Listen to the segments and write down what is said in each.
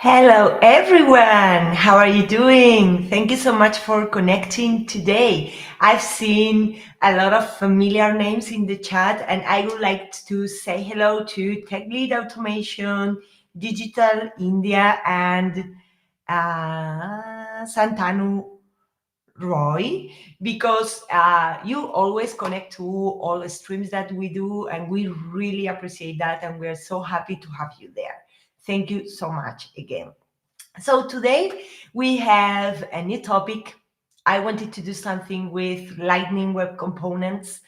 Hello everyone, how are you doing? Thank you so much for connecting today. I've seen a lot of familiar names in the chat and I would like to say hello to Tech Lead Automation, Digital India and Santanu Roy, because you always connect to all the streams that we do and we really appreciate that and we're so happy to have you there. Thank you so much again. So today we have a new topic. I wanted to do something with Lightning Web Components,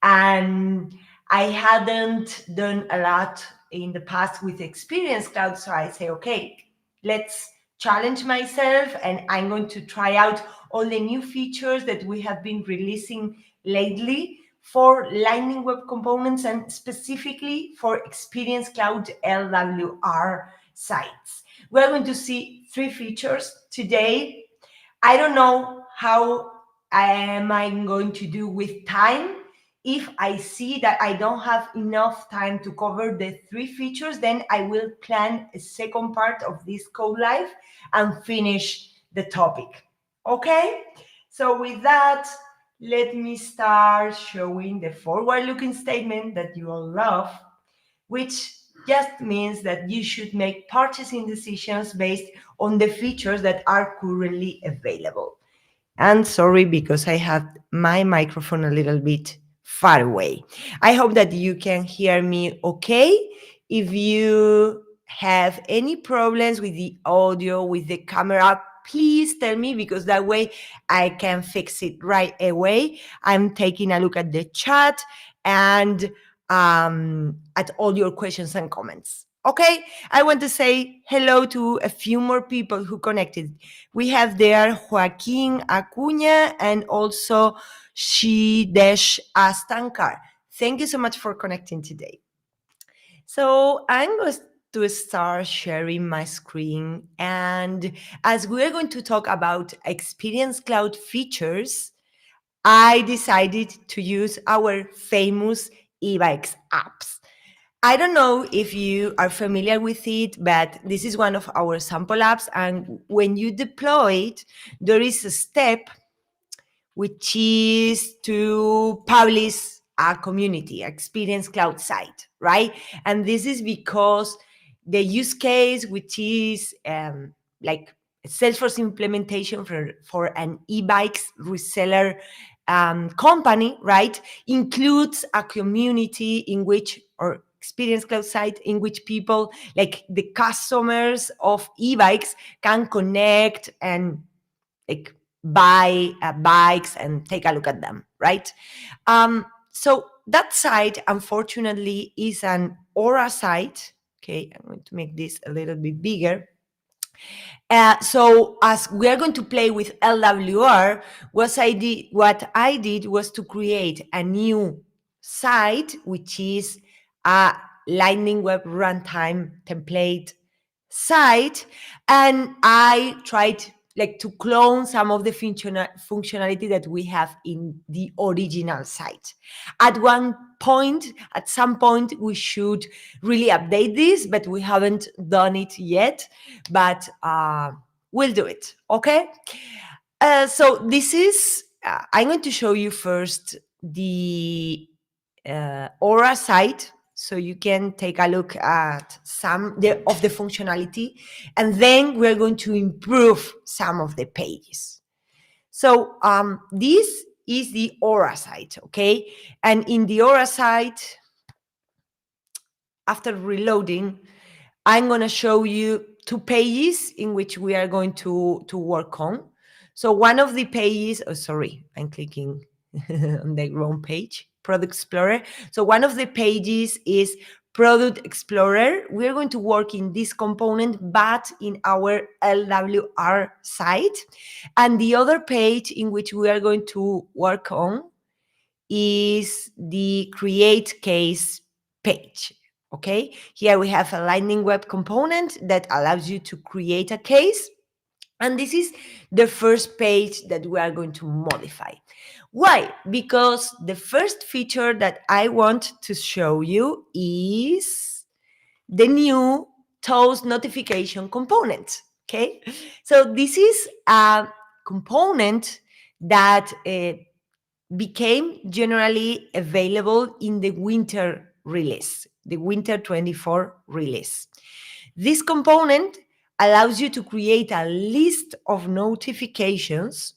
and I hadn't done a lot in the past with Experience Cloud. So I say, okay, let's challenge myself, and I'm going to try out all the new features that we have been releasing lately for Lightning Web Components and specifically for Experience Cloud LWR sites. We're going to see three features today. I don't know how am I going to do with time. If I see that I don't have enough time to cover the three features, then I will plan a second part of this code live and finish the topic. Okay? So with that, let me start showing the forward-looking statement that you all love, which just means that you should make purchasing decisions based on the features that are currently available. And sorry, because I have my microphone a little bit far away. I hope that you can hear me okay. If you have any problems with the audio, with the camera, please tell me, because that way I can fix it right away. I'm taking a look at the chat and at all your questions and comments. Okay, I want to say hello to a few more people who connected. We have there Joaquin Acuña and also Shidesh Astankar. Thank you so much for connecting today. So I'm going to start sharing my screen. And as we're going to talk about Experience Cloud features, I decided to use our famous Ebikes apps. I don't know if you are familiar with it, but this is one of our sample apps. And when you deploy it, there is a step which is to publish a community Experience Cloud site, right? And this is because the use case, which is like Salesforce implementation for an e-bikes reseller company, right, includes a community in which, or Experience Cloud site in which people, like the customers of e-bikes, can connect and like buy bikes and take a look at them, right? So that site, unfortunately, is an Aura site. Okay, I'm going to make this a little bit bigger. So as we are going to play with LWR, what I did was to create a new site, which is a Lightning Web Runtime template site, and I tried like to clone some of the functionality that we have in the original site. At some point, we should really update this, but we haven't done it yet. But we'll do it. Okay. So this is. I'm going to show you first the Aura site, so you can take a look at some of the functionality, and then we're going to improve some of the pages. So this is the Aura site, okay? And in the Aura site, after reloading, I'm going to show you two pages in which we are going to work on. So one of the pages, oh, sorry, I'm clicking on the wrong page, Product Explorer. So one of the pages is Product Explorer. We're going to work in this component, but in our LWR site. And the other page in which we are going to work on is the Create Case page. Okay, here we have a Lightning Web component that allows you to create a case. And this is the first page that we are going to modify. Why? Because the first feature that I want to show you is the new toast notification component. Okay, so this is a component that became generally available in the winter release, the winter 24 release. This component allows you to create a list of notifications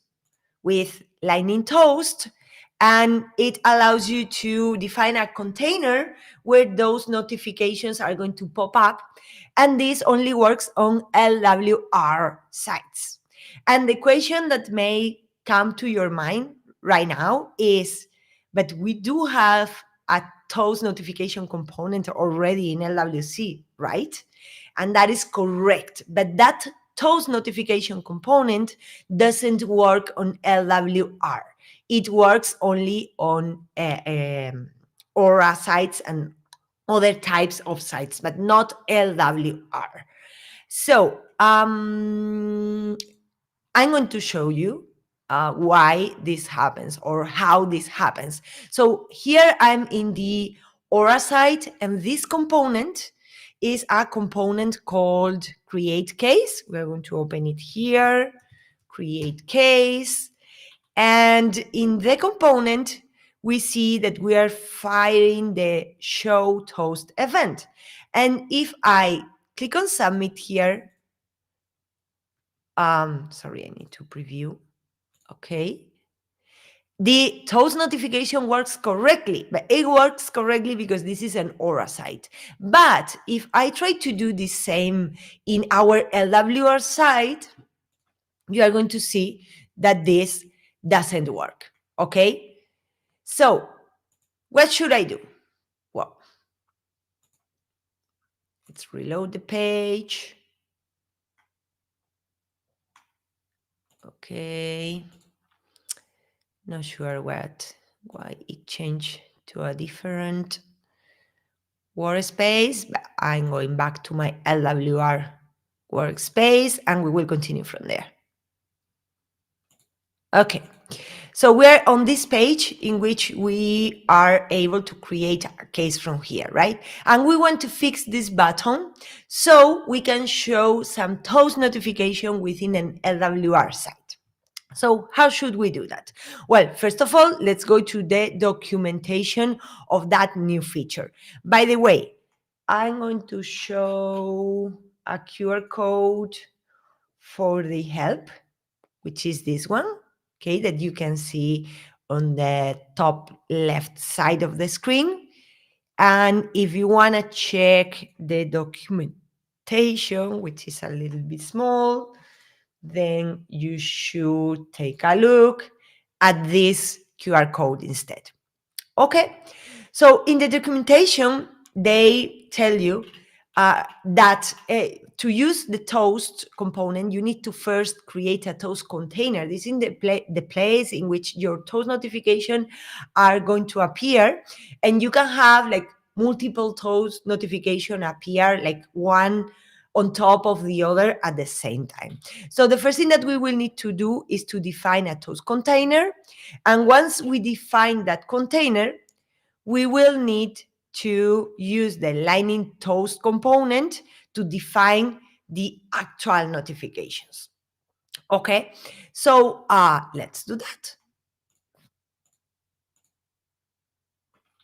with Lightning Toast, and it allows you to define a container where those notifications are going to pop up, and this only works on LWR sites. And the question that may come to your mind right now is, but we do have a Toast notification component already in LWC, right? And that is correct, but that Toast notification component doesn't work on LWR. It works only on Aura sites and other types of sites, but not LWR. So I'm going to show you why this happens or how this happens. So here I'm in the Aura site, and this component is a component called create case. We're going to open it here, create case. And in the component, we see that we are firing the show toast event. And if I click on submit here, sorry, I need to preview. Okay. The toast notification works correctly, but it works correctly because this is an Aura site. But if I try to do the same in our LWR site, you are going to see that this doesn't work. Okay. So what should I do? Well, let's reload the page. Okay. Not sure why it changed to a different workspace, but I'm going back to my LWR workspace and we will continue from there. Okay, so we're on this page in which we are able to create a case from here, right? And we want to fix this button so we can show some toast notification within an LWR site. So how should we do that? Well, first of all, let's go to the documentation of that new feature. By the way, I'm going to show a QR code for the help, which is this one, okay, that you can see on the top left side of the screen. And if you want to check the documentation, which is a little bit small, then you should take a look at this QR code instead. Okay, so in the documentation, they tell you that to use the toast component, you need to first create a toast container. This is the place in which your toast notification are going to appear, and you can have like multiple toast notification appear, like one on top of the other at the same time. So the first thing that we will need to do is to define a toast container. And once we define that container, we will need to use the Lightning Toast component to define the actual notifications. Okay, so let's do that.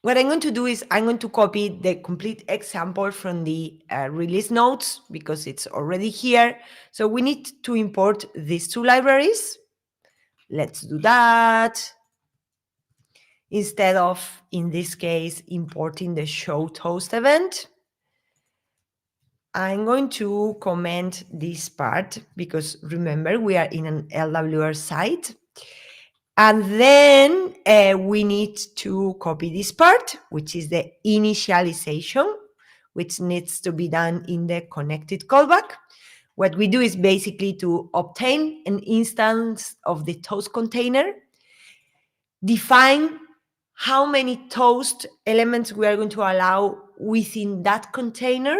What I'm going to do is I'm going to copy the complete example from the release notes because it's already here. So we need to import these two libraries. Let's do that. Instead of, in this case, importing the show toast event, I'm going to comment this part because remember, we are in an LWR site. And then we need to copy this part, which is the initialization, which needs to be done in the connected callback. What we do is basically to obtain an instance of the toast container, define how many toast elements we are going to allow within that container,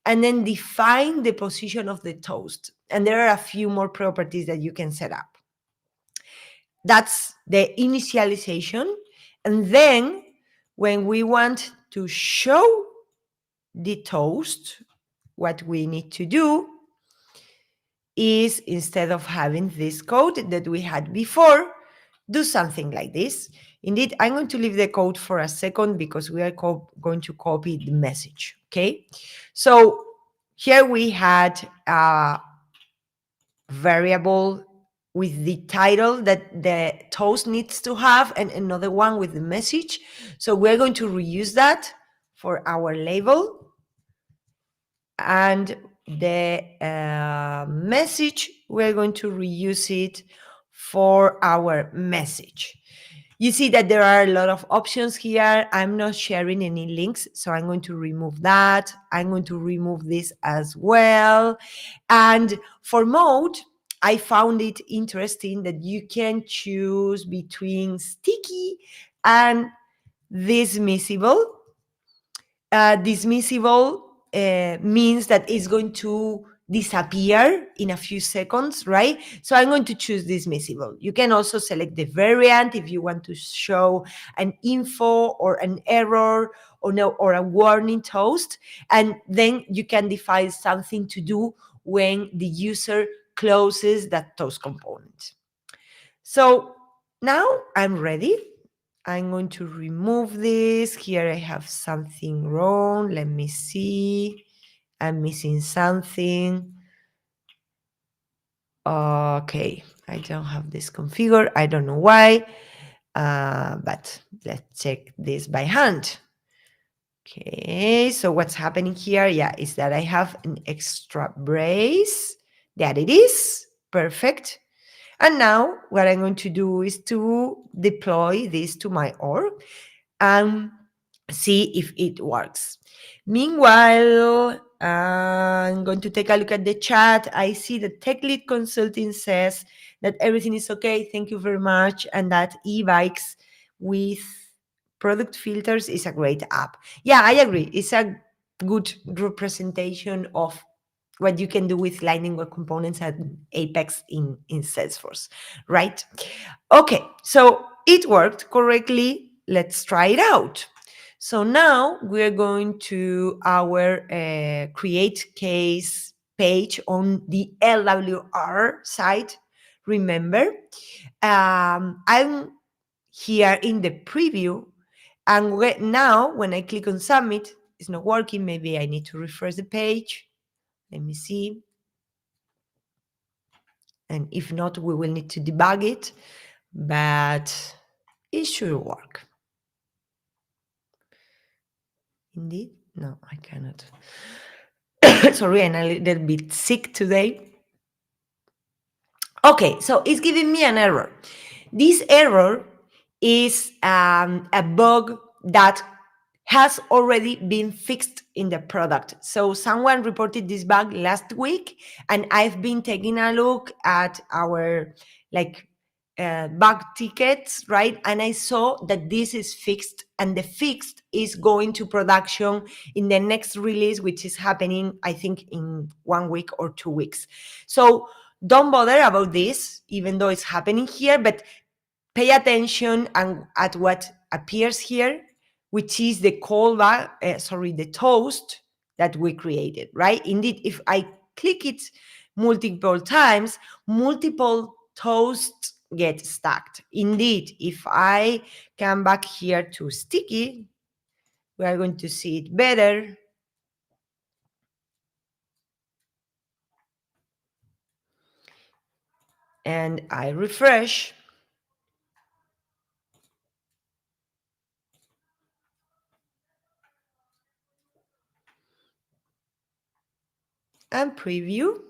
and then define the position of the toast. And there are a few more properties that you can set up. That's the initialization. And then when we want to show the toast, what we need to do is, instead of having this code that we had before, do something like this. Indeed, I'm going to leave the code for a second because we are going to copy the message, okay? So here we had a variable with the title that the toast needs to have and another one with the message. So we're going to reuse that for our label. And the message, we're going to reuse it for our message. You see that there are a lot of options here. I'm not sharing any links, so I'm going to remove that. I'm going to remove this as well. And for mode, I found it interesting that you can choose between sticky and dismissible. Dismissible means that it's going to disappear in a few seconds, right? So I'm going to choose dismissible. You can also select the variant if you want to show an info or an error or no, or a warning toast. And then you can define something to do when the user closes that toast component. So now I'm ready. I'm going to remove this. Here I have something wrong. Let me see. I'm missing something. Okay, I don't have this configured. I don't know why, but let's check this by hand. Okay, so what's happening here, yeah, is that I have an extra brace. That it is. Perfect. And now what I'm going to do is to deploy this to my org and see if it works. Meanwhile, I'm going to take a look at the chat. I see the Tech Lead Consulting says that everything is okay. Thank you very much. And that Ebikes with product filters is a great app. Yeah, I agree. It's a good representation of what you can do with Lightning Web Components and Apex in Salesforce, right? Okay, so it worked correctly. Let's try it out. So now we're going to our create case page on the LWR side. Remember, I'm here in the preview, and now when I click on submit, it's not working. Maybe I need to refresh the page. Let me see. And if not, we will need to debug it, but it should work. Indeed? No, I cannot. Sorry, I'm a little bit sick today. Okay, so it's giving me an error. This error is a bug that has already been fixed in the product. So someone reported this bug last week, and I've been taking a look at our bug tickets, right? And I saw that this is fixed, and the fixed is going to production in the next release, which is happening, I think, in 1 week or 2 weeks. So don't bother about this, even though it's happening here, but pay attention at what appears here, which is the callback, the toast that we created, right? Indeed, if I click it multiple times, multiple toasts get stacked. Indeed, if I come back here to sticky, we are going to see it better. And I refresh. And preview.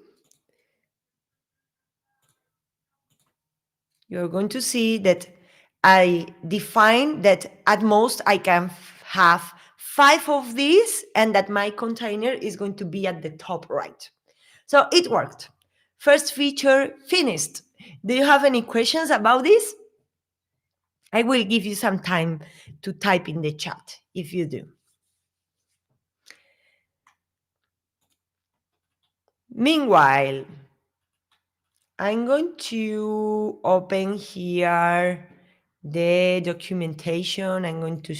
You're going to see that I define that at most I can have 5 of these, and that my container is going to be at the top right. So it worked. First feature finished. Do you have any questions about this? I will give you some time to type in the chat if you do. Meanwhile, I'm going to open here the documentation. I'm going to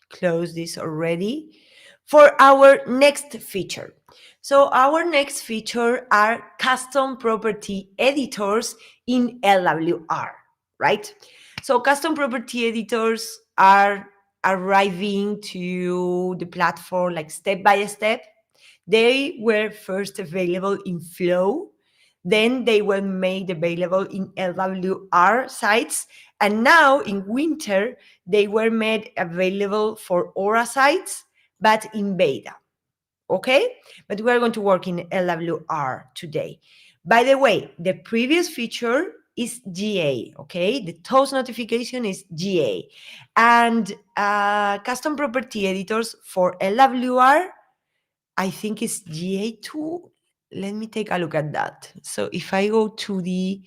close this already for our next feature. So our next feature are custom property editors in LWR, right? So custom property editors are arriving to the platform like step by step. They were first available in Flow, then they were made available in LWR sites, and now in winter they were made available for Aura sites, but in beta. Okay, but we are going to work in LWR today. By the way, the previous feature is GA. Okay, the toast notification is GA, and custom property editors for LWR, I think it's GA2. Let me take a look at that. So if I go to the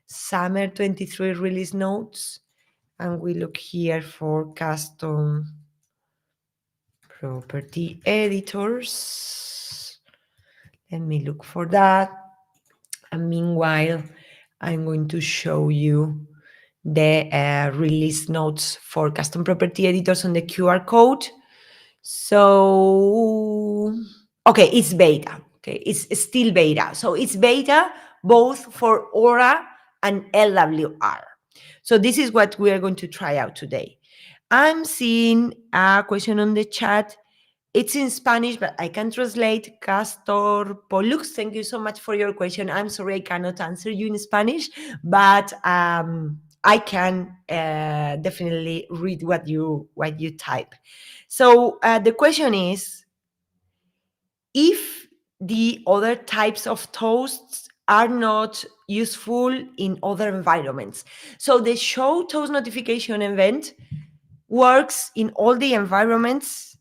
summer 23 release notes and we look here for custom property editors, let me look for that. And meanwhile, I'm going to show you the release notes for custom property editors on the QR code. So, okay, it's beta. Okay, it's still beta. So it's beta both for Aura and LWR. So this is what we are going to try out today. I'm seeing a question on the chat. It's in Spanish, but I can translate. Castor Pollux, thank you so much for your question. I'm sorry I cannot answer you in Spanish, but I can definitely read what you type. So the question is, if the other types of toasts are not useful in other environments. So the show toast notification event works in all the environments,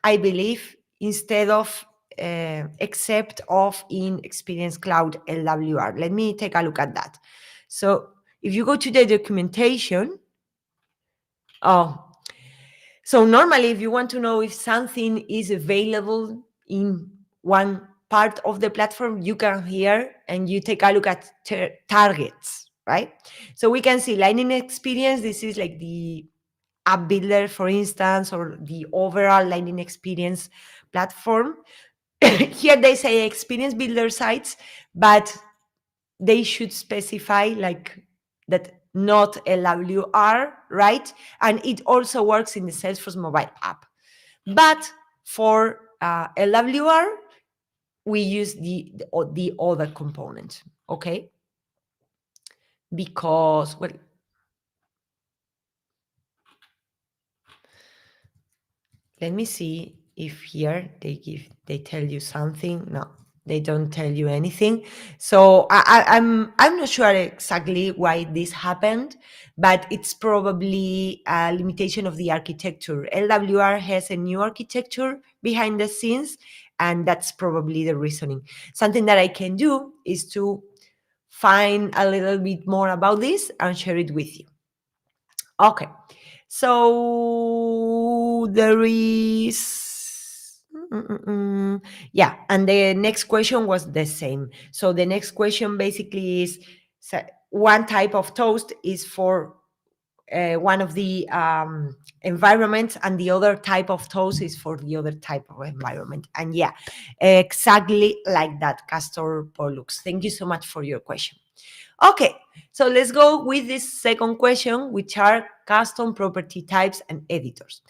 I believe, instead of except of in Experience Cloud LWR. Let me take a look at that. So if you go to the documentation, so normally if you want to know if something is available in one part of the platform, you come here and you take a look at targets, right? So we can see Lightning Experience. This is like the app builder, for instance, or the overall Lightning Experience platform. Here they say experience builder sites, but they should specify like that not LWR, right? And it also works in the Salesforce mobile app. But for LWR, we use the other component, okay? Because, well, let me see if here they tell you something. No, they don't tell you anything. So I'm not sure exactly why this happened, but it's probably a limitation of the architecture. LWR has a new architecture behind the scenes, and that's probably the reasoning. Something that I can do is to find a little bit more about this and share it with you. Okay. So there is, yeah, and the next question was the same. So the next question basically is, one type of toast is for one of the environments, and the other type of toast is for the other type of environment. And yeah, exactly like that, Castor Pollux. Thank you so much for your question. Okay, so let's go with this second question, which are custom property types and editors.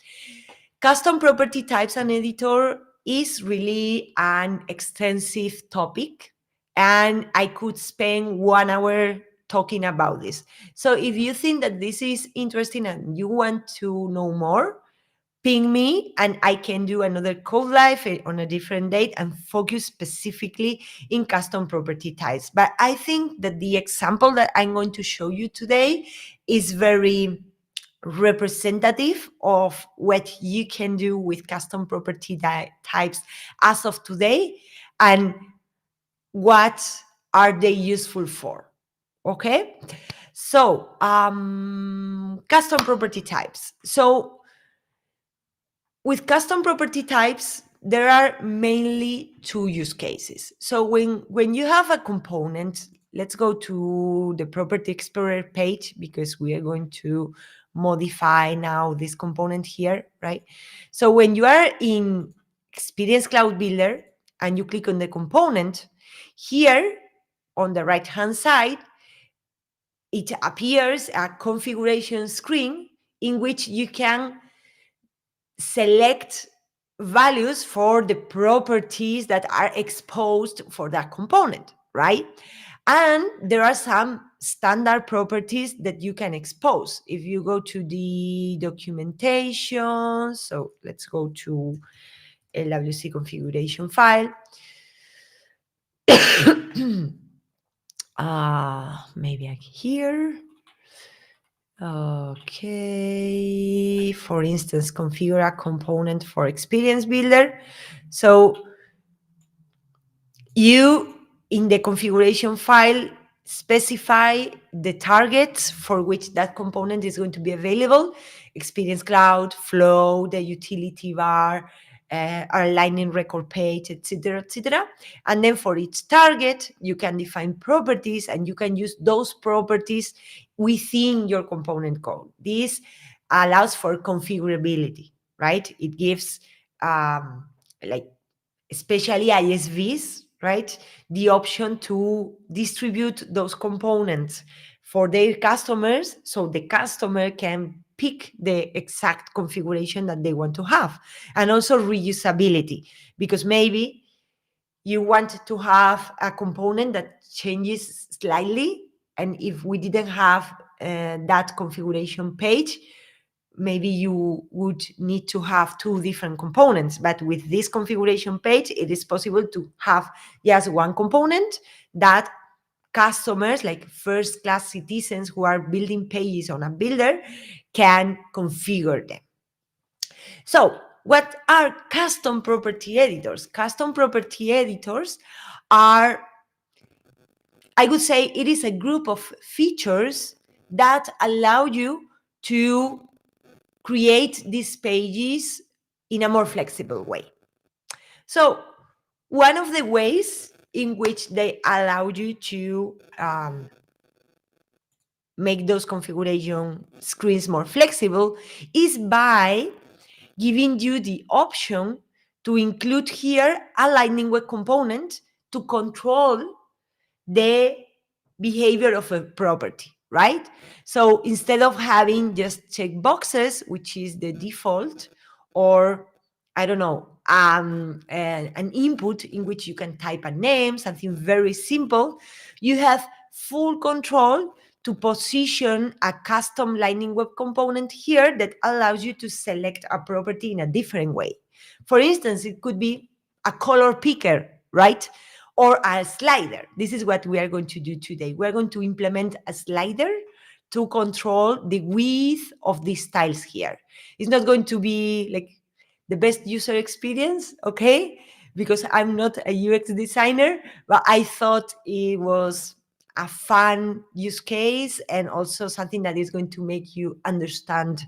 Custom property types and editor is really an extensive topic, and I could spend 1 hour talking about this. So if you think that this is interesting and you want to know more, ping me and I can do another code live on a different date and focus specifically in custom property types. But I think that the example that I'm going to show you today is very representative of what you can do with custom property types as of today and what are they useful for. Okay, so custom property types. So with custom property types, there are mainly two use cases. So when you have a component, let's go to the Property Explorer page because we are going to modify now this component here, right? So when you are in Experience Cloud Builder and you click on the component, here on the right-hand side, it appears a configuration screen in which you can select values for the properties that are exposed for that component, right? And there are some standard properties that you can expose. If you go to the documentation, so let's go to LWC configuration file. Maybe here. Okay, for instance, configure a component for Experience Builder. So you, in the configuration file, specify the targets for which that component is going to be available: Experience Cloud, Flow, the utility bar, our Lightning record page, etc., etc. And then for each target, you can define properties, and you can use those properties within your component code. This allows for configurability, right? It gives like especially ISVs, right, the option to distribute those components for their customers, so the customer can pick the exact configuration that they want to have. And also reusability, because maybe you want to have a component that changes slightly, and if we didn't have that configuration page, maybe you would need to have two different components. But with this configuration page, it is possible to have just one component that customers, like first-class citizens who are building pages on a builder, can configure them. So what are custom property editors? Custom property editors are, I would say, it is a group of features that allow you to create these pages in a more flexible way. So one of the ways in which they allow you to make those configuration screens more flexible is by giving you the option to include here a Lightning Web Component to control the behavior of a property, right? So instead of having just checkboxes, which is the default, or I don't know, an input in which you can type a name, something very simple, you have full control to position a custom Lightning Web Component here that allows you to select a property in a different way. For instance, it could be a color picker, right? Or a slider. This is what we are going to do today. We're going to implement a slider to control the width of these tiles here. It's not going to be like the best user experience, okay? Because I'm not a UX designer, but I thought it was a fun use case and also something that is going to make you understand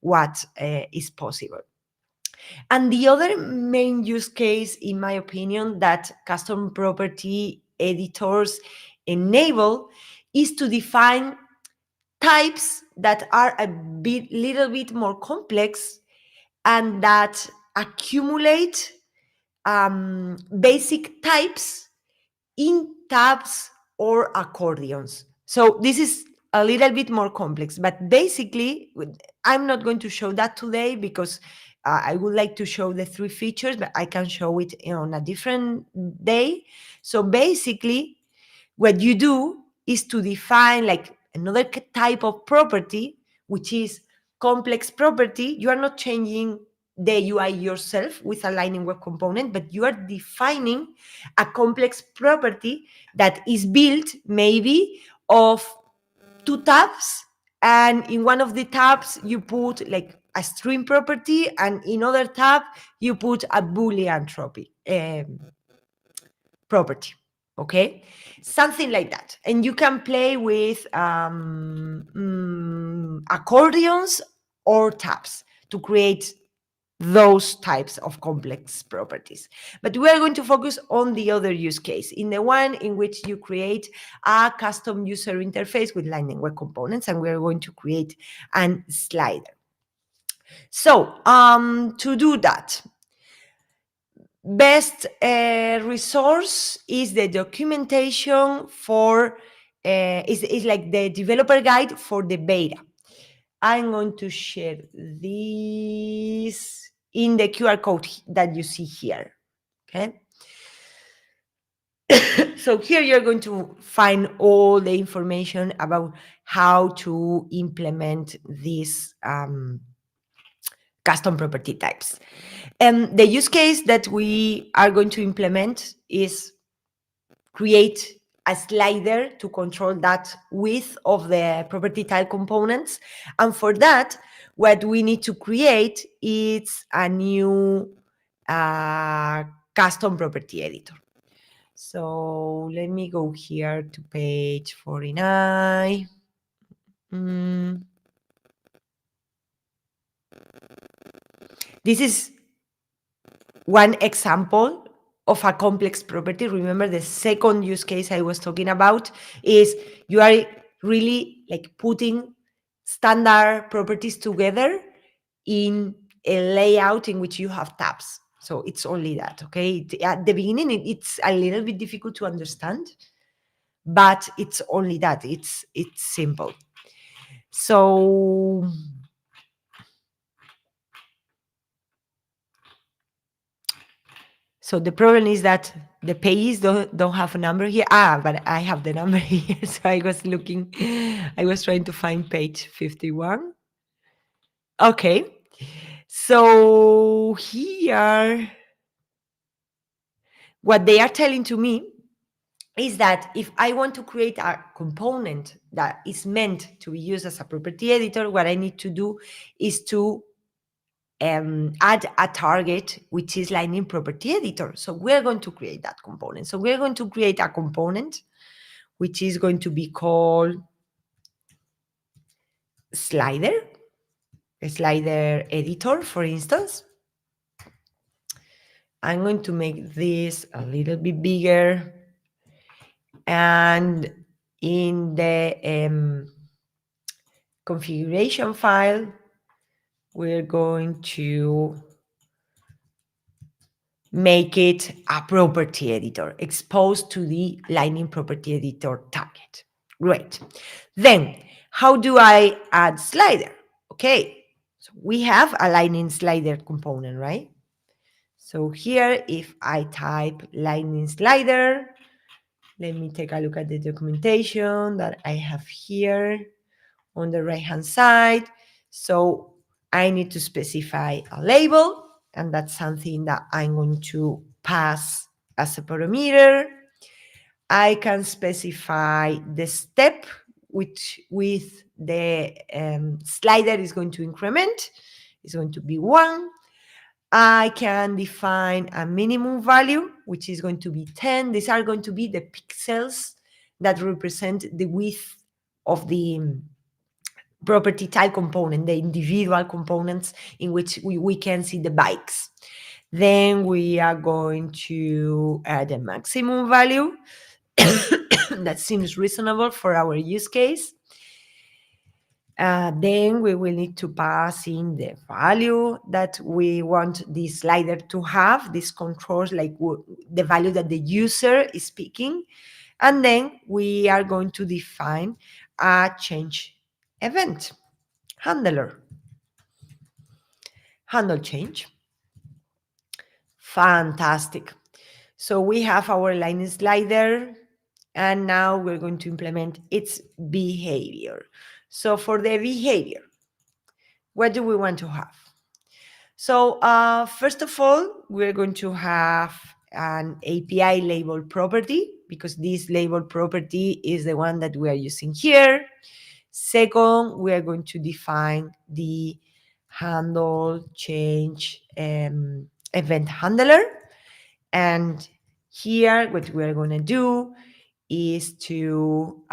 what is possible. And the other main use case, in my opinion, that custom property editors enable is to define types that are little bit more complex and that accumulate basic types in tabs or accordions. So this is a little bit more complex, but basically, I'm not going to show that today because I would like to show the three features, but I can show it on a different day. So basically, what you do is to define like another type of property, which is complex property. You are not changing the UI yourself with a Lightning Web Component, but you are defining a complex property that is built maybe of two tabs, and in one of the tabs you put like a string property, and in other tab you put a Boolean property. Okay, something like that. And you can play with accordions or tabs to create those types of complex properties. But we are going to focus on the other use case, in the one in which you create a custom user interface with Lightning Web Components, and we are going to create a slider. So to do that, Best resource is the documentation for, is like the developer guide for the beta. I'm going to share this in the QR code that you see here. Okay. So here you're going to find all the information about how to implement these custom property types. And the use case that we are going to implement is create a slider to control that width of the property type components. And for that, what we need to create is a new custom property editor. So let me go here to page 49. This is one example of a complex property. Remember, the second use case I was talking about is you are really like putting standard properties together in a layout in which you have tabs. So it's only that, okay? At the beginning, it's a little bit difficult to understand, but it's only that. It's simple. So the problem is that the pages don't have a number here. But I have the number here. So I was looking, I was trying to find page 51. Okay. So here, what they are telling to me is that if I want to create a component that is meant to be used as a property editor, what I need to do is to add a target, which is Lightning Property Editor. So we're going to create that component. So we're going to create a component, which is going to be called slider, a slider editor, for instance. I'm going to make this a little bit bigger. And in the configuration file, we're going to make it a property editor exposed to the Lightning Property Editor target. Great. Then, how do I add slider? Okay, so we have a Lightning slider component, right? So here, if I type Lightning slider, let me take a look at the documentation that I have here on the right-hand side. So I need to specify a label, and that's something that I'm going to pass as a parameter. I can specify the step which with the slider is going to increment. It's going to be 1. I can define a minimum value, which is going to be 10. These are going to be the pixels that represent the width of the property type component, the individual components in which we can see the bikes. Then we are going to add a maximum value that seems reasonable for our use case. Then we will need to pass in the value that we want this slider to have, this controls like the value that the user is picking. And then we are going to define a change event handler. Handle change. Fantastic. So we have our line slider, and now we're going to implement its behavior. So for the behavior, what do we want to have? So first of all, we're going to have an API label property, because this label property is the one that we are using here. Second, we are going to define the handle change event handler. And here, what we're going to do is to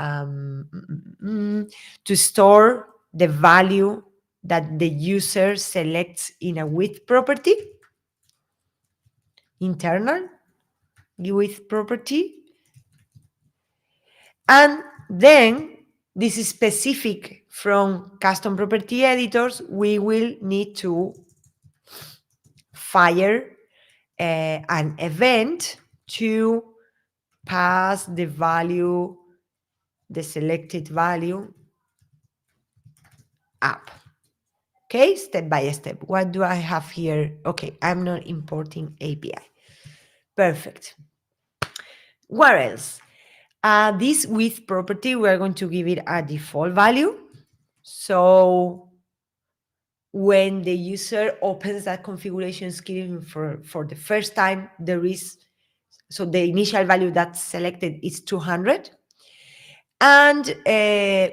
store the value that the user selects in a width property, internal width property. And then this is specific from custom property editors. We will need to fire an event to pass the value, the selected value up. Okay, step by step. What do I have here? Okay, I'm not importing API. Perfect. What else? This width property, we're going to give it a default value. So when the user opens that configuration screen for the first time, so the initial value that's selected is 200. And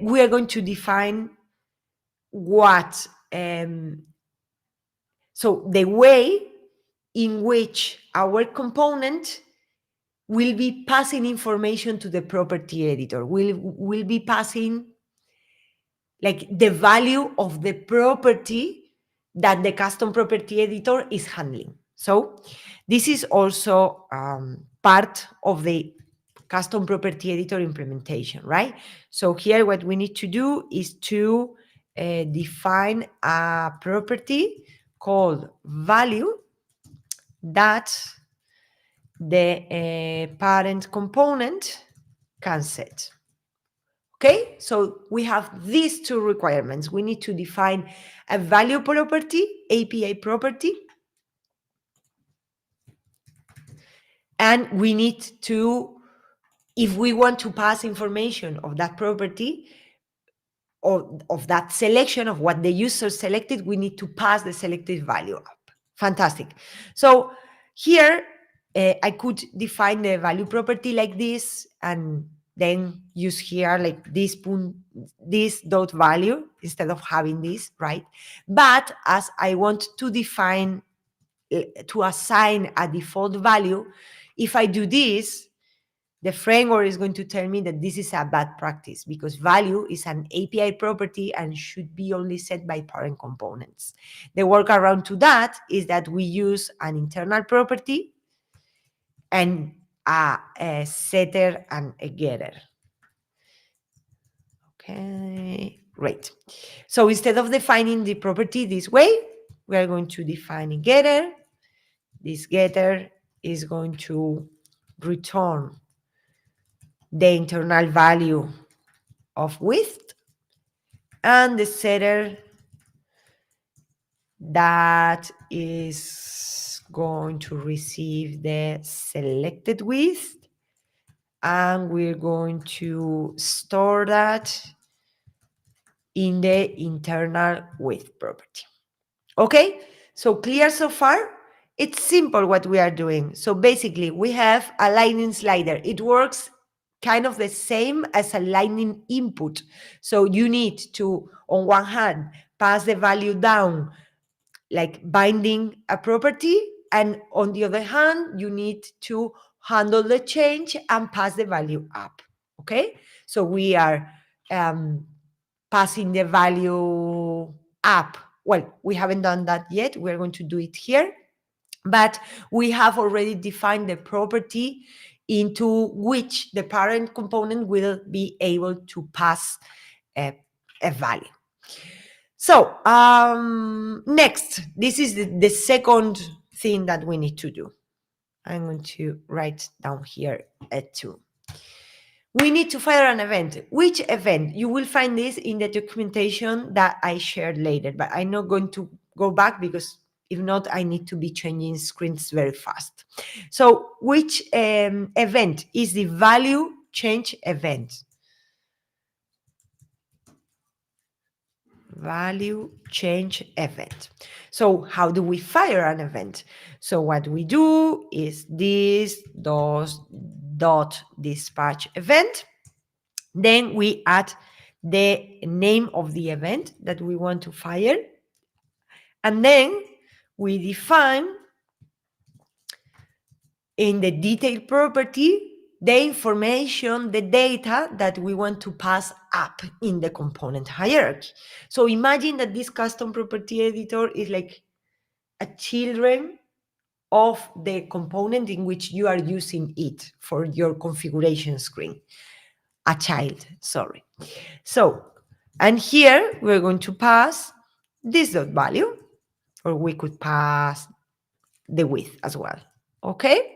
we are going to define what, so the way in which our component will be passing information to the property editor, will be passing like the value of the property that the custom property editor is handling. So this is also part of the custom property editor implementation, right? So here what we need to do is to define a property called value that the parent component can set. Okay, so we have these two requirements. We need to define a value property, API property, and we need to, if we want to pass information of that property or of that selection of what the user selected, we need to pass the selected value up. Fantastic. So here I could define the value property like this and then use here like this dot value instead of having this, right? But as I want to define, to assign a default value, if I do this, the framework is going to tell me that this is a bad practice because value is an API property and should be only set by parent components. The workaround to that is that we use an internal property and a setter and a getter. Okay, great. So instead of defining the property this way, we are going to define a getter. This getter is going to return the internal value of width and the setter that is going to receive the selected width, and we're going to store that in the internal width property. Okay, so clear so far? It's simple what we are doing. So basically we have a lightning slider. It works kind of the same as a lightning input. So you need to, on one hand, pass the value down, like binding a property, and on the other hand, you need to handle the change and pass the value up. Okay, so we are passing the value up. Well, we haven't done that yet. We're going to do it here, but we have already defined the property into which the parent component will be able to pass a value. So next, this is the second thing that we need to do. I'm going to write down here at 2. We need to fire an event. Which event? You will find this in the documentation that I shared later, but I'm not going to go back because if not, I need to be changing screens very fast. So which event is the value change event? Value change event. So how do we fire an event? So what we do is this dot dispatch event. Then we add the name of the event that we want to fire. And then we define in the detail property the information, the data that we want to pass up in the component hierarchy. So imagine that this custom property editor is like a children of the component in which you are using it for your configuration screen. A child, sorry. So, and here we're going to pass this dot value, or we could pass the width as well. Okay.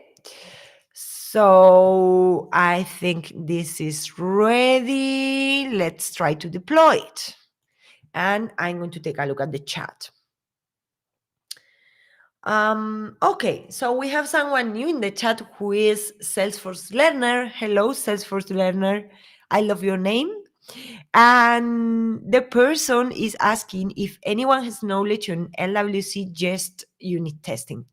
So I think this is ready. Let's try to deploy it. And I'm going to take a look at the chat. Okay, so we have someone new in the chat who is Salesforce Learner. Hello, Salesforce Learner. I love your name. And the person is asking if anyone has knowledge on LWC just unit testing.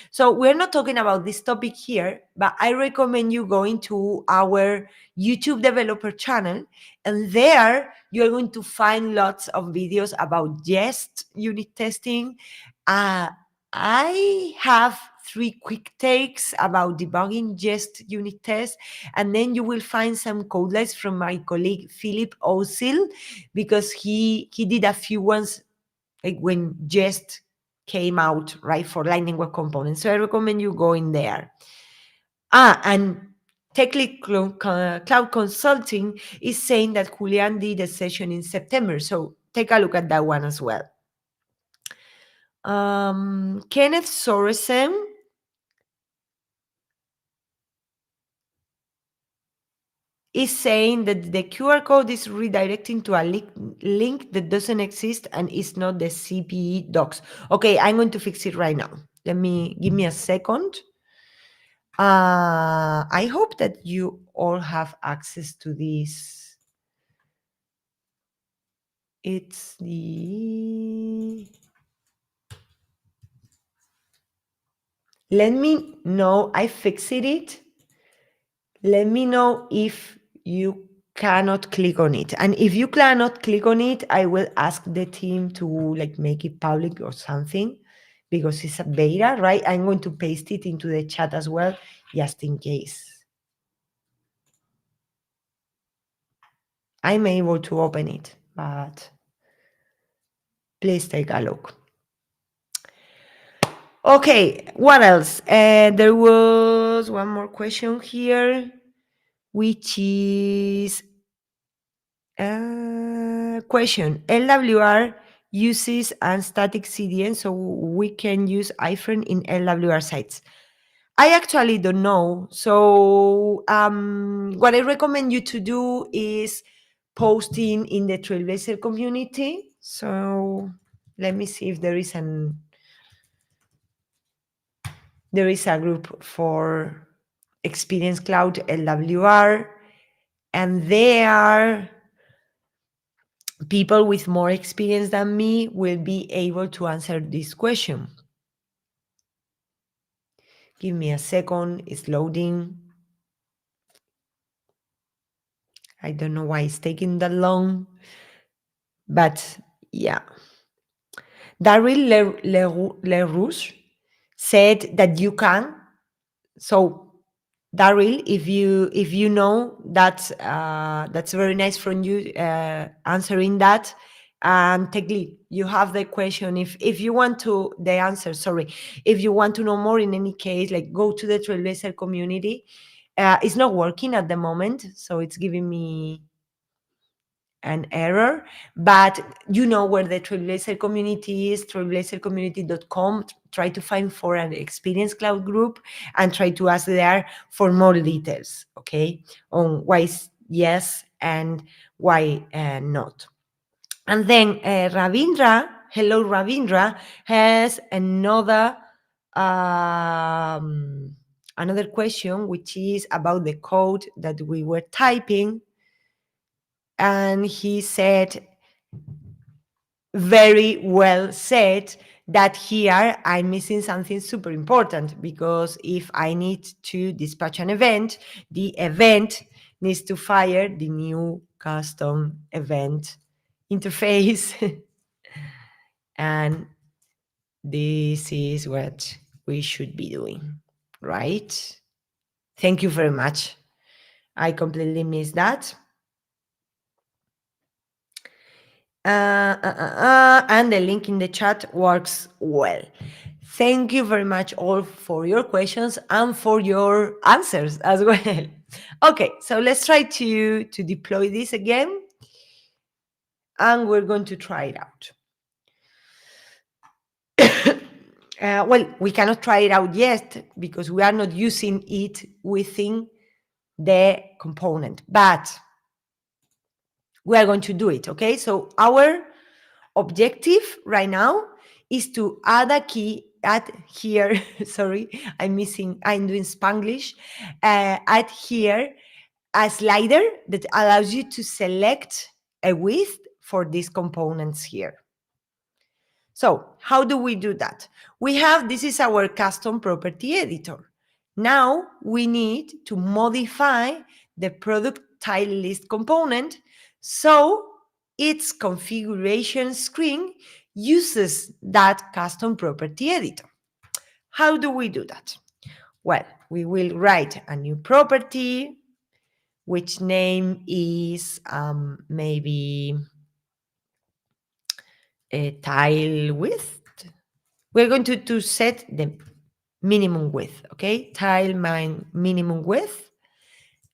So we're not talking about this topic here, but I recommend you going to our YouTube developer channel, and there you're going to find lots of videos about just unit testing. I have 3 quick takes about debugging just unit tests, and then you will find some codeless from my colleague Philip Osil, because he did a few ones like when just came out, right, for Lightning Web Components. So I recommend you going there. And Technical Cloud Consulting is saying that Julian did a session in September. So take a look at that one as well. Kenneth Sorensen is saying that the QR code is redirecting to a link that doesn't exist and is not the CPE docs. Okay, I'm going to fix it right now. Give me a second. I hope that you all have access to this. It's the... Let me know. I fixed it. Let me know if you cannot click on it. And if you cannot click on it, I will ask the team to like make it public or something, because it's a beta, right? I'm going to paste it into the chat as well, just in case. I'm able to open it, but please take a look. Okay, what else? There was one more question here, which is question. LWR uses and static CDN, so we can use iframe in LWR sites. I actually don't know. So what I recommend you to do is posting in the Trailblazer community. So let me see if there is a group for Experience Cloud LWR, and there people with more experience than me will be able to answer this question. Give me a second, it's loading. I don't know why it's taking that long, but yeah. Daryl LeRouche said that you can. So Daryl, if you know that's very nice from you answering that. And technically, you have the question. If you want to the answer, sorry, if you want to know more, in any case, like go to the Trailblazer community. It's not working at the moment, so it's giving me an error, but you know where the Trailblazer community is, trailblazercommunity.com. Try to find for an Experience Cloud group and try to ask there for more details, okay, on why yes and why not. And then Ravindra, hello Ravindra, has another question, which is about the code that we were typing. And he said, very well said, that here I'm missing something super important, because if I need to dispatch an event, the event needs to fire the new custom event interface. And this is what we should be doing, right? Thank you very much. I completely missed that. And the link in the chat works well. Thank you very much all for your questions and for your answers as well. Okay, so let's try to deploy this again. And we're going to try it out. Well, we cannot try it out yet because we are not using it within the component, but we are going to do it, okay? So our objective right now is to add a key, add here, sorry, I'm doing Spanglish, add here a slider that allows you to select a width for these components here. So how do we do that? This is our custom property editor. Now we need to modify the product tile list component so its configuration screen uses that custom property editor. How do we do that? Well, we will write a new property, which name is maybe a tile width. We're going to set the minimum width, okay? Tile minimum width.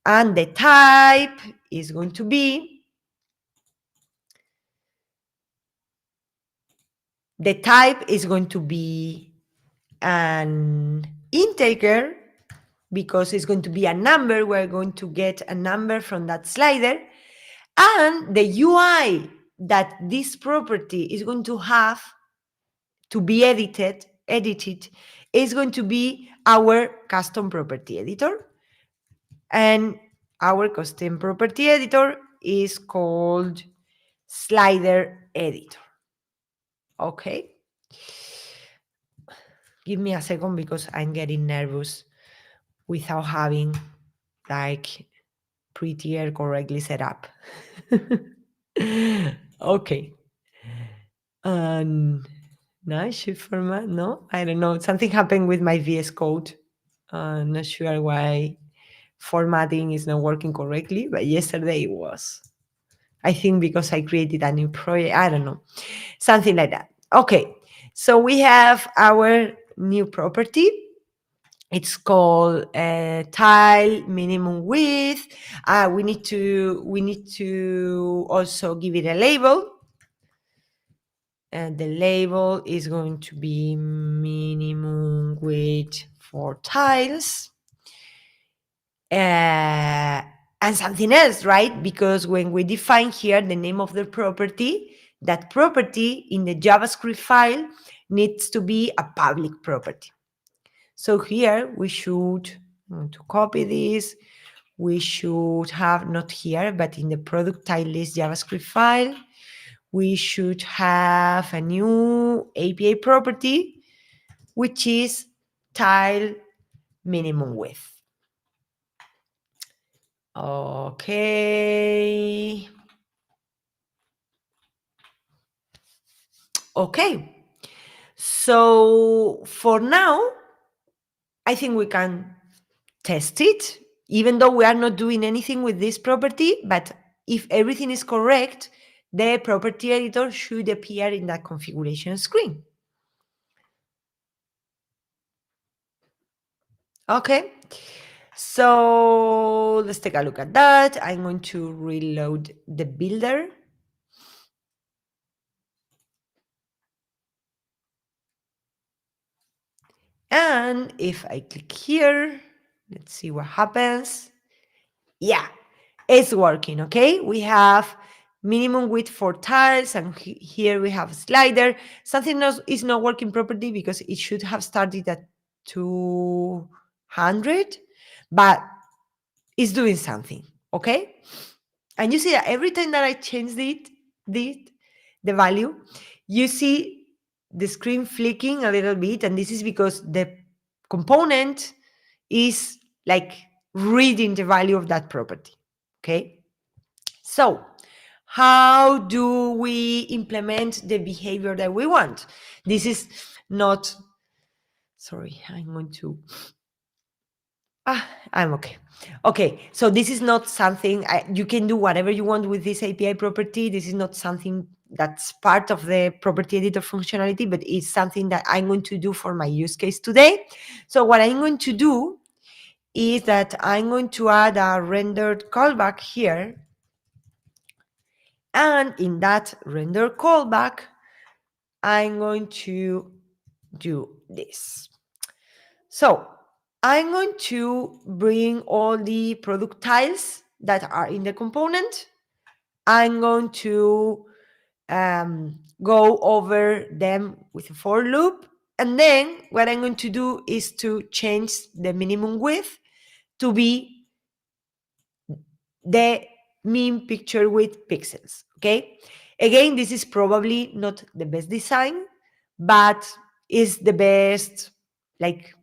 And the type is going to be, an integer because it's going to be a number. We're going to get a number from that slider. And the UI that this property is going to have to be edited is going to be our custom property editor. And our custom property editor is called slider editor. Okay. Give me a second because I'm getting nervous without having like prettier correctly set up. Okay. Nice shift format. No, I don't know. Something happened with my VS Code. Not sure why formatting is not working correctly, but yesterday it was. I think because I created a new project. I don't know. Something like that. Okay. So we have our new property. It's called tile minimum width. We need to also give it a label. And the label is going to be minimum width for tiles. And something else, right? Because when we define here the name of the property, that property in the JavaScript file needs to be a public property. So here we should, I'm going to copy this, we should have, not here, but in the product tile list JavaScript file, we should have a new API property, which is tile minimum width. Okay. Okay. So for now, I think we can test it, even though we are not doing anything with this property, but if everything is correct, the property editor should appear in that configuration screen. Okay. So let's take a look at that. I'm going to reload the builder. And if I click here, let's see what happens. Yeah, it's working, okay? We have minimum width for tiles, and here we have a slider. Something else is not working properly because it should have started at 200, but it's doing something, okay? And you see that every time that I change the value, you see the screen flicking a little bit, and this is because the component is like reading the value of that property, okay? So how do we implement the behavior that we want? This is not, sorry, I'm going to, I'm okay. Okay, so this is not something, you can do whatever you want with this API property. This is not something that's part of the property editor functionality, but it's something that I'm going to do for my use case today. So what I'm going to do is that I'm going to add a rendered callback here. And in that render callback, I'm going to do this. So I'm going to bring all the product tiles that are in the component. I'm going to go over them with a for loop. And then what I'm going to do is to change the minimum width to be the mean picture width pixels. Okay. Again, this is probably not the best design, but is the best like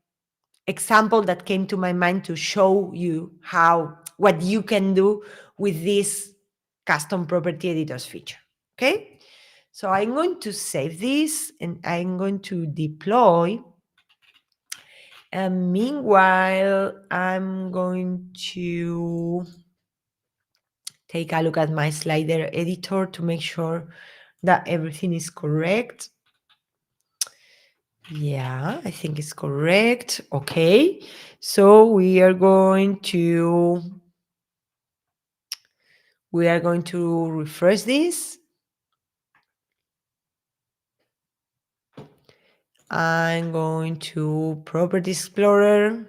example that came to my mind to show you how what you can do with this custom property editors feature. Okay. So I'm going to save this and I'm going to deploy. And meanwhile, I'm going to take a look at my slider editor to make sure that everything is correct. Yeah, I think it's correct. Okay. So we are going to refresh this. I'm going to Property Explorer.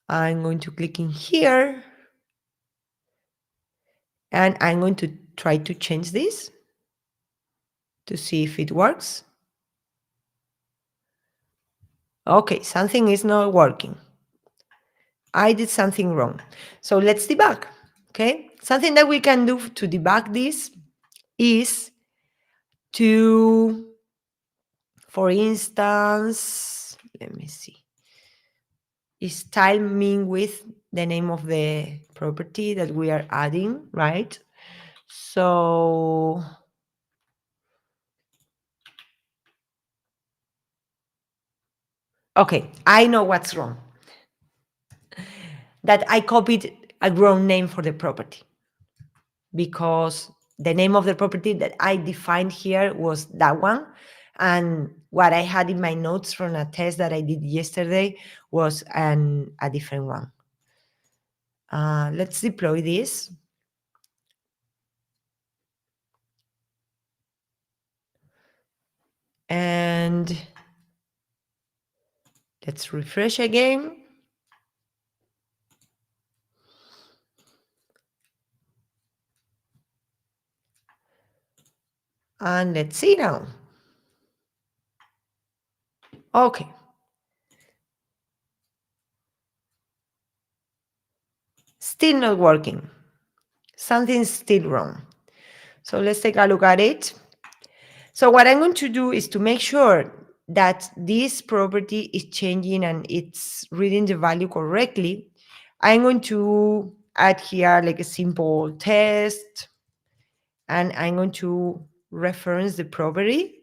I'm going to click in here. And I'm going to try to change this to see if it works. Okay, something is not working. I did something wrong. So let's debug. Okay, something that we can do to debug this is to, for instance, let me see, is tile mean with the name of the property that we are adding, right? So okay, I know what's wrong. That I copied a wrong name for the property because the name of the property that I defined here was that one. And what I had in my notes from a test that I did yesterday was a different one. Let's deploy this. And let's refresh again. And let's see now. Okay. Still not working. Something's still wrong. So let's take a look at it. So what I'm going to do is to make sure that this property is changing and it's reading the value correctly. I'm going to add here like a simple test, and I'm going to reference the property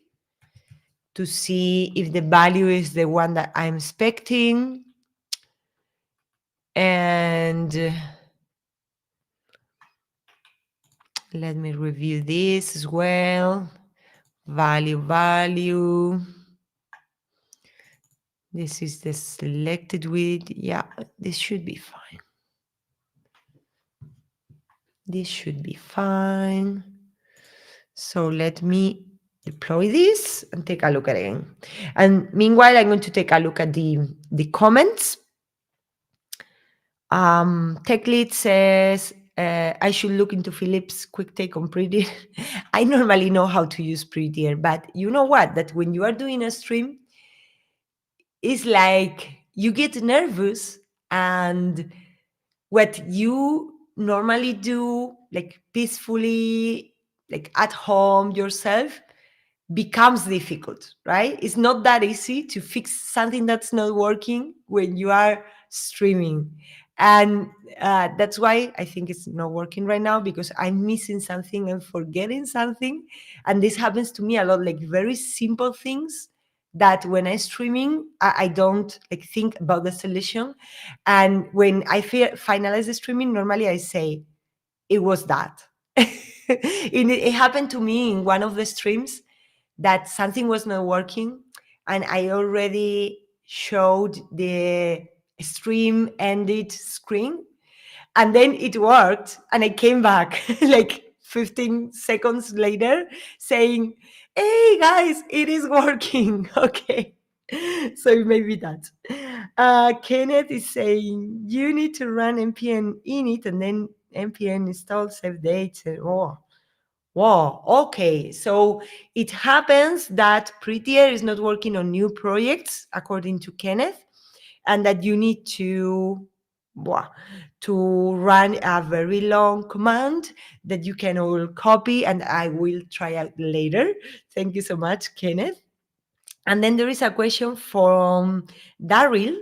to see if the value is the one that I'm expecting. And let me review this as well. Value. This is the selected width. Yeah, this should be fine. This should be fine. So let me deploy this and take a look at it again. And meanwhile, I'm going to take a look at the comments. Tech lead says, I should look into Philip's quick take on Prettier. I normally know how to use Prettier, but you know what? That when you are doing a stream, it's like you get nervous, and what you normally do, like peacefully, like at home yourself, becomes difficult, right? It's not that easy to fix something that's not working when you are streaming. And that's why I think it's not working right now, because I'm missing something and forgetting something. And this happens to me a lot, like very simple things that when I'm streaming, I don't like think about the solution. And when I finalize the streaming, normally I say, it was that. It happened to me in one of the streams that something was not working, and I already showed the stream ended screen, and then it worked, and I came back like 15 seconds later saying, Hey guys, it is working. Okay. So maybe that. Kenneth is saying you need to run npm init and then npm install save dates. Oh, wow. Okay. So it happens that Prettier is not working on new projects, according to Kenneth, and that you need wow, to run a very long command that you can all copy, and I will try out later. Thank you so much, Kenneth. And then there is a question from Daryl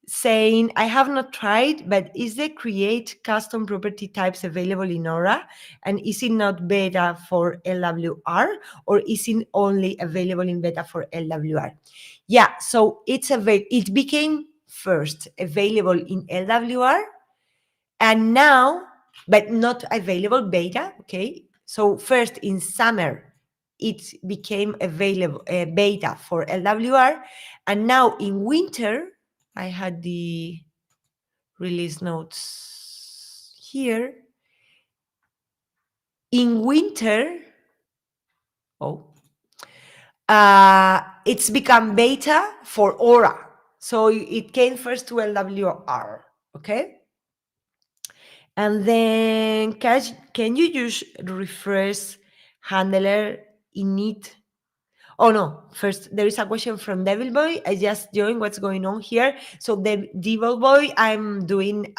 saying, I have not tried, but is the create custom property types available in Aura? And is it not beta for LWR, or is it only available in beta for LWR? Yeah, so it became first available in LWR, and now, but not available beta. Okay, so first in summer it became available beta for LWR, and now in winter I had the release notes here. In winter, oh, it's become beta for Aura, so it came first to LWR. Okay. And then can you use refresh handler init? Oh no, first there is a question from Devil Boy. I just joined what's going on here. So the Devil Boy, I'm doing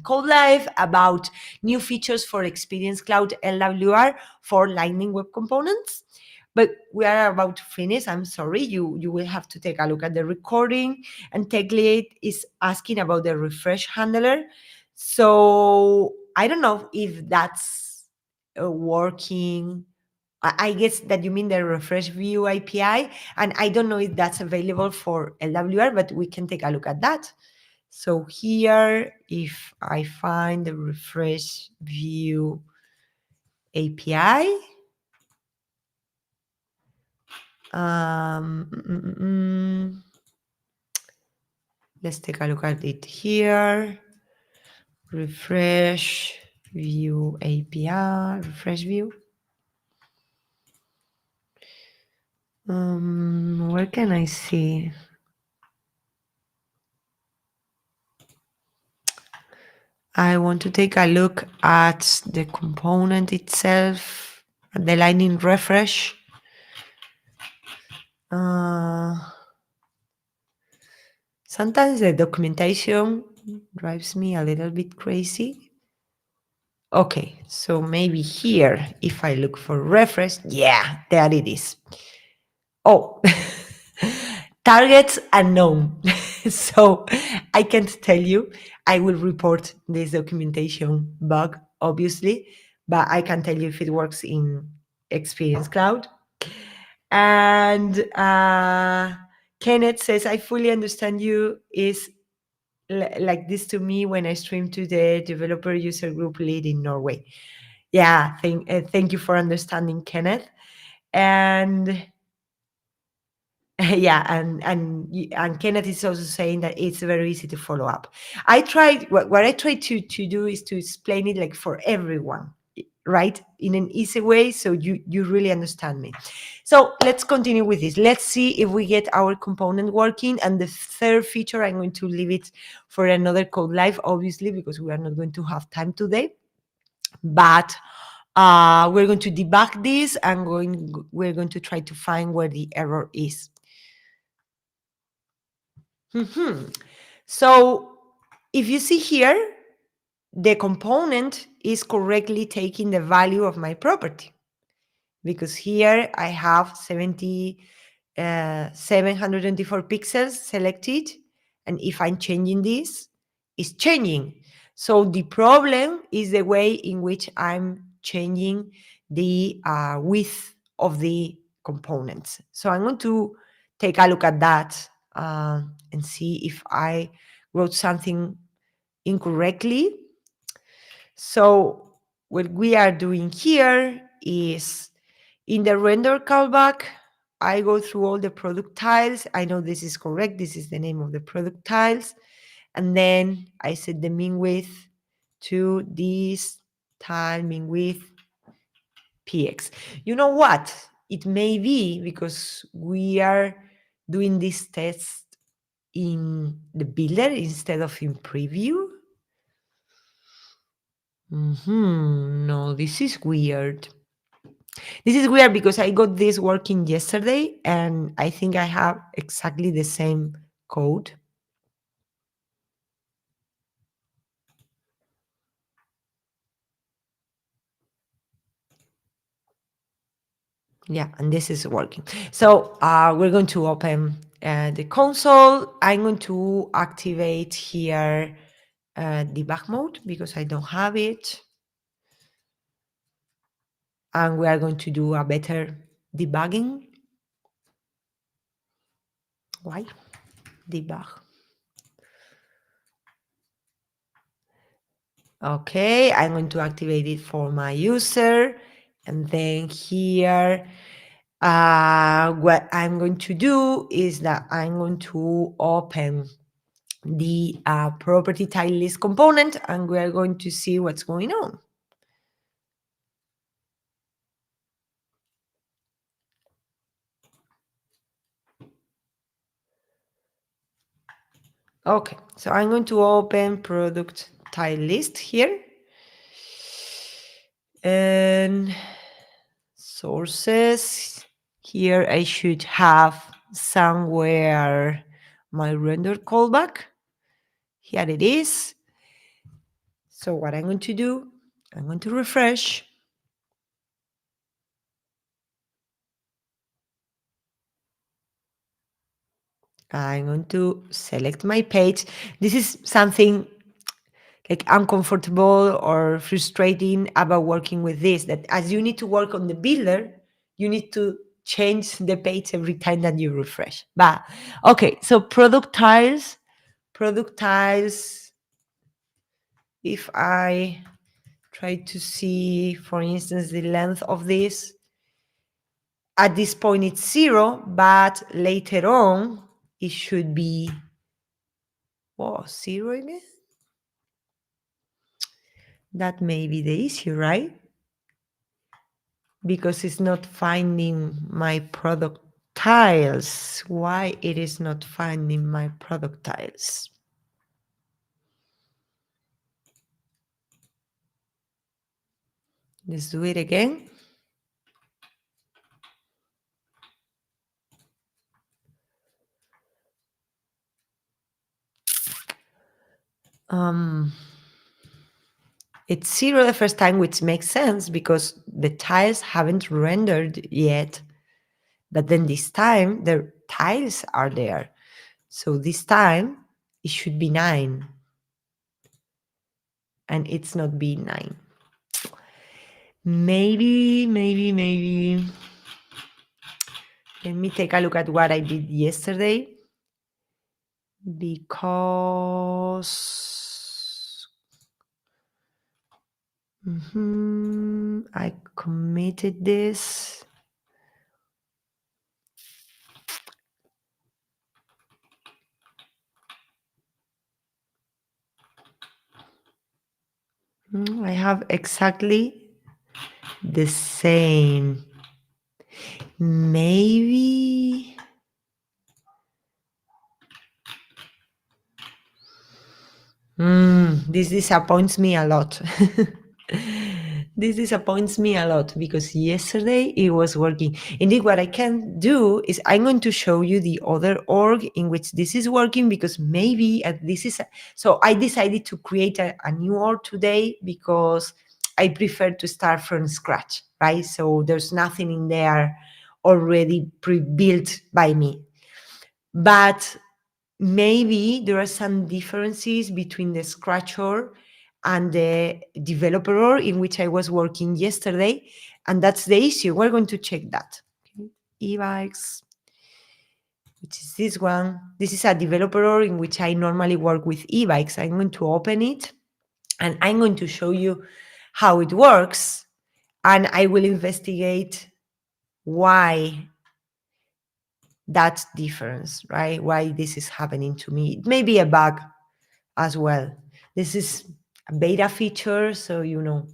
code live about new features for Experience Cloud LWR for Lightning Web Components. But we are about to finish. I'm sorry. You will have to take a look at the recording. And TechLead is asking about the refresh handler. So I don't know if that's working. I guess that you mean the refresh view API, and I don't know if that's available for LWR, but we can take a look at that. So here, if I find the refresh view API, let's take a look at it here. Refresh view API, refresh view. Where can I see? I want to take a look at the component itself, the Lightning refresh. Sometimes the documentation drives me a little bit crazy. Okay, so maybe here, if I look for refresh, yeah, there it is. Oh, targets unknown. So I can't tell you. I will report this documentation bug, obviously, but I can tell you if it works in Experience Cloud. And Kenneth says, I fully understand you is like this to me when I stream to the developer user group lead in Norway. Yeah, thank you for understanding, Kenneth. And yeah, and Kenneth is also saying that it's very easy to follow up. I tried what I tried to do is to explain it like for everyone, right, in an easy way, so you really understand me. So let's continue with this. Let's see if we get our component working. And the third feature, I'm going to leave it for another code live, obviously, because we are not going to have time today. But we're going to debug this, and we're going to try to find where the error is. So if you see here, the component is correctly taking the value of my property, because here I have 724 pixels selected, and if I'm changing this, it's changing. So the problem is the way in which I'm changing the width of the components. So I'm going to take a look at that and see if I wrote something incorrectly. So what we are doing here is, in the render callback, I go through all the product tiles. I know this is correct. This is the name of the product tiles. And then I set the min width to this tile min width px. You know what? it may be because we are doing this test in the builder instead of in preview. No, this is weird. This is weird because I got this working yesterday and I think I have exactly the same code. Yeah, and this is working. So we're going to open the console. I'm going to activate here debug mode because I don't have it. And we are going to do a better debugging. Why? Debug. Okay, I'm going to activate it for my user. And then here, what I'm going to do is that I'm going to open the property tile list component and we are going to see what's going on. Okay, so I'm going to open product tile list here. And sources. Here I should have somewhere my render callback. Here it is. So what I'm going to do, I'm going to refresh. I'm going to select my page. This is something like uncomfortable or frustrating about working with this, that as you need to work on the builder, you need to change the page every time that you refresh. But okay, so product tiles, if I try to see, for instance, the length of this, at this point it's 0, but later on it should be 0 again. That may be the issue, right? Because it's not finding my product tiles. Why it is not finding my product tiles? Let's do it again. It's 0 the first time, which makes sense because the tiles haven't rendered yet. But then this time, the tiles are there. So this time, it should be 9. And it's not being 9. Maybe. Let me take a look at what I did yesterday. Because I committed this. I have exactly the same. Maybe. This disappoints me a lot. This disappoints me a lot because yesterday it was working. Indeed, what I can do is I'm going to show you the other org in which this is working because maybe this is. So I decided to create a new org today because I prefer to start from scratch, right? So there's nothing in there already pre-built by me. But maybe there are some differences between the scratch org and the developer org in which I was working yesterday, and that's the issue. We're going to check that. Okay. Ebikes, which is this one. This is a developer org in which I normally work with Ebikes. I'm going to open it, and I'm going to show you how it works, and I will investigate why that difference, right? Why this is happening to me. It may be a bug as well. This is a beta feature, so you know.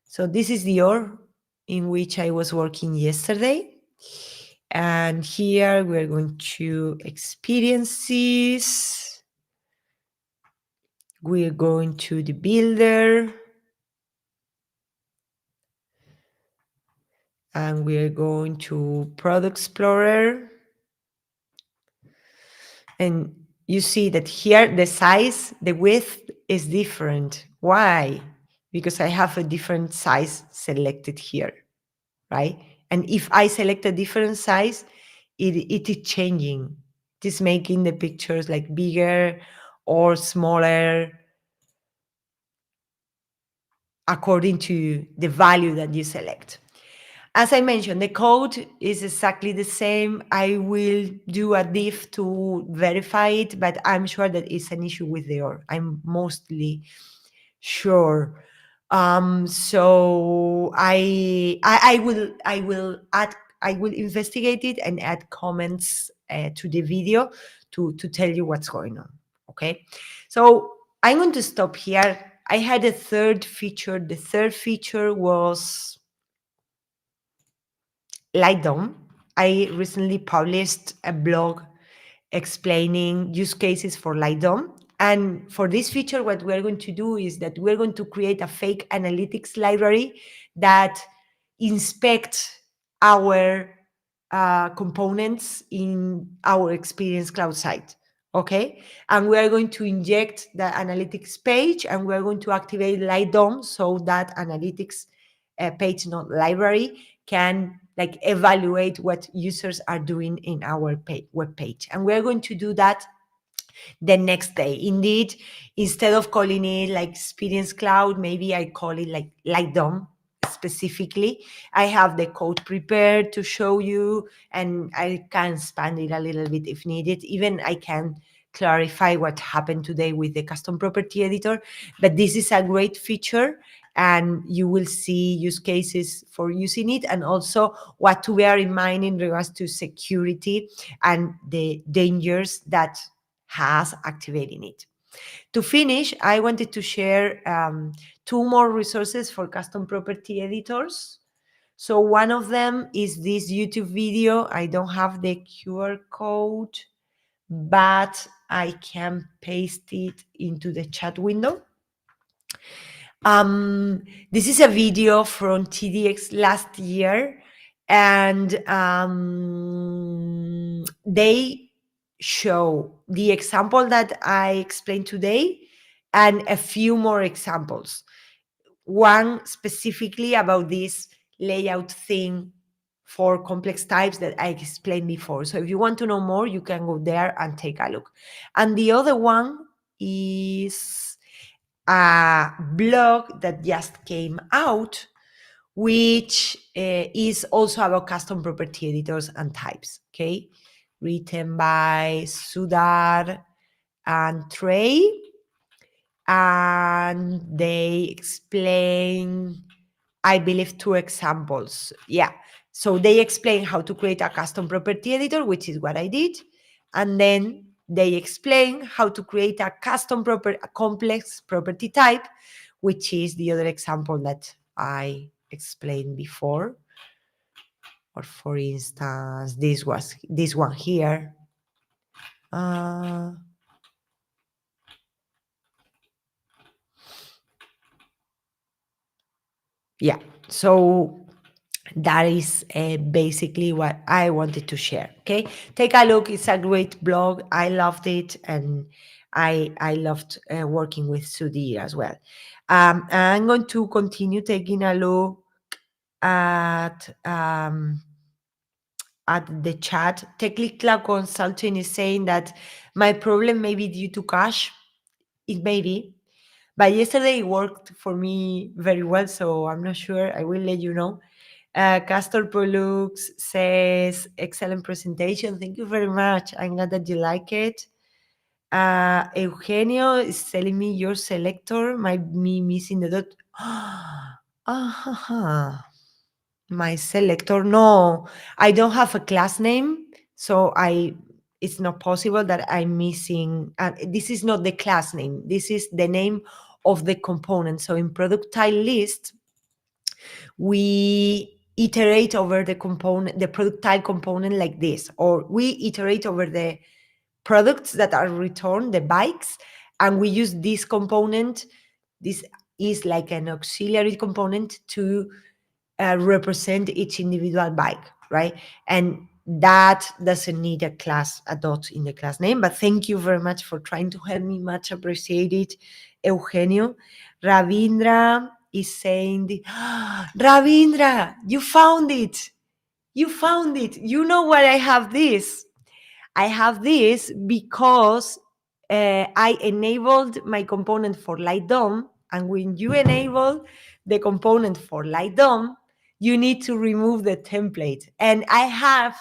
So this is the org in which I was working yesterday. And here we're going to experiences. We're going to the builder. And we're going to Product Explorer. And you see that here the size, the width is different. Why? Because I have a different size selected here, right? And if I select a different size, it is changing. It is making the pictures like bigger or smaller according to the value that you select. As I mentioned, the code is exactly the same. I will do a diff to verify it, but I'm sure that it's an issue with the OR. I'm mostly sure. So I will investigate it and add comments to the video to tell you what's going on. Okay, so I'm going to stop here. I had a third feature. The third feature was Light DOM. I recently published a blog explaining use cases for Light DOM. And for this feature, what we're going to do is that we're going to create a fake analytics library that inspects our components in our Experience Cloud site. Okay. And we are going to inject the analytics page and we're going to activate Light DOM so that analytics page, not library, can like evaluate what users are doing in our web page. And we're going to do that the next day. Indeed, instead of calling it like Experience Cloud, maybe I call it like Light DOM specifically. I have the code prepared to show you, and I can expand it a little bit if needed. Even I can clarify what happened today with the custom property editor. But this is a great feature, and you will see use cases for using it, and also what to bear in mind in regards to security and the dangers that has activating it. To finish, I wanted to share two more resources for custom property editors. So one of them is this YouTube video. I don't have the QR code, but I can paste it into the chat window. This is a video from TDX last year, and they show the example that I explained today and a few more examples. One specifically about this layout thing for complex types that I explained before. So if you want to know more, you can go there and take a look. And the other one is a blog that just came out, which is also about custom property editors and types, okay? Written by Sudar and Trey. And they explain, I believe, two examples. Yeah. So they explain how to create a custom property editor, which is what I did. And then they explain how to create a a complex property type, which is the other example that I explained before. Or for instance, this one here. Yeah. So that is basically what I wanted to share. Okay, take a look. It's a great blog. I loved it, and I loved working with Sudhir as well. I'm going to continue taking a look at the chat. Technical Consulting is saying that my problem may be due to cache. It may be, but yesterday it worked for me very well, so I'm not sure. I will let you know. Castor Pollux says, excellent presentation. Thank you very much. I'm glad that you like it. Eugenio is telling me your selector might be missing the dot. My selector. No, I don't have a class name. So it's not possible that I'm missing. This is not the class name. This is the name of the component. So in product tile list, we iterate over the component, the product type component like this, or we iterate over the products that are returned, the bikes, and we use this component. This is like an auxiliary component to represent each individual bike, right? And that doesn't need a class, a dot in the class name. But thank you very much for trying to help me. Much appreciated, Eugenio. Ravindra is saying, Ravindra, you found it. You found it. You know why I have this? I have this because I enabled my component for light DOM. And when you enable the component for light DOM, you need to remove the template. And I have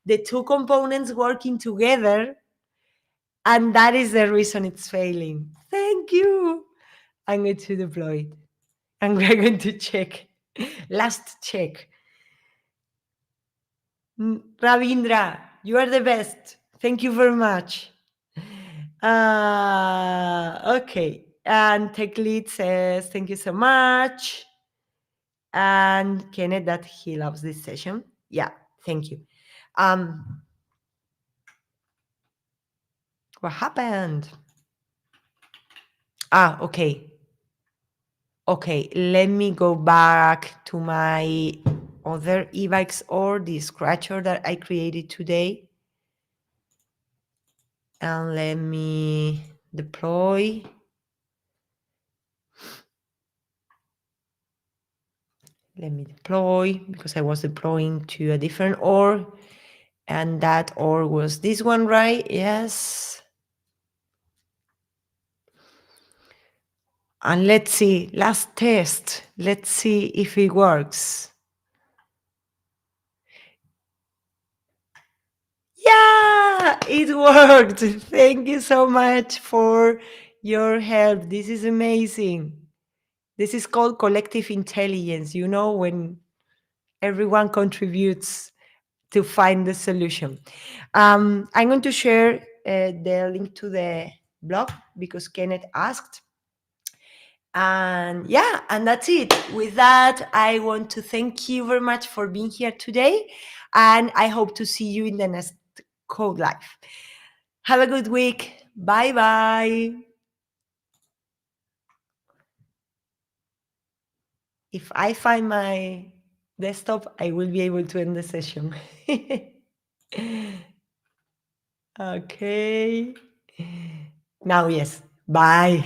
the two components working together. And that is the reason it's failing. Thank you. I'm going to deploy it. And we're going to check. Last check. Ravindra, you are the best. Thank you very much. Okay. And Tech Lead says, thank you so much. And Kenneth, that he loves this session. Yeah, thank you. What happened? Okay. Okay, let me go back to my other Ebikes or the scratcher that I created today. And let me deploy. Let me deploy because I was deploying to a different org. And that org was this one, right? Yes. And let's see, last test. Let's see if it works. Yeah, it worked. Thank you so much for your help. This is amazing. This is called collective intelligence, you know, when everyone contributes to find the solution. I'm going to share the link to the blog because Kenneth asked. And yeah, and that's it. With that, I want to thank you very much for being here today. And I hope to see you in the next Code Live. Have a good week. Bye bye. If I find my desktop, I will be able to end the session. Okay. Now, yes. Bye.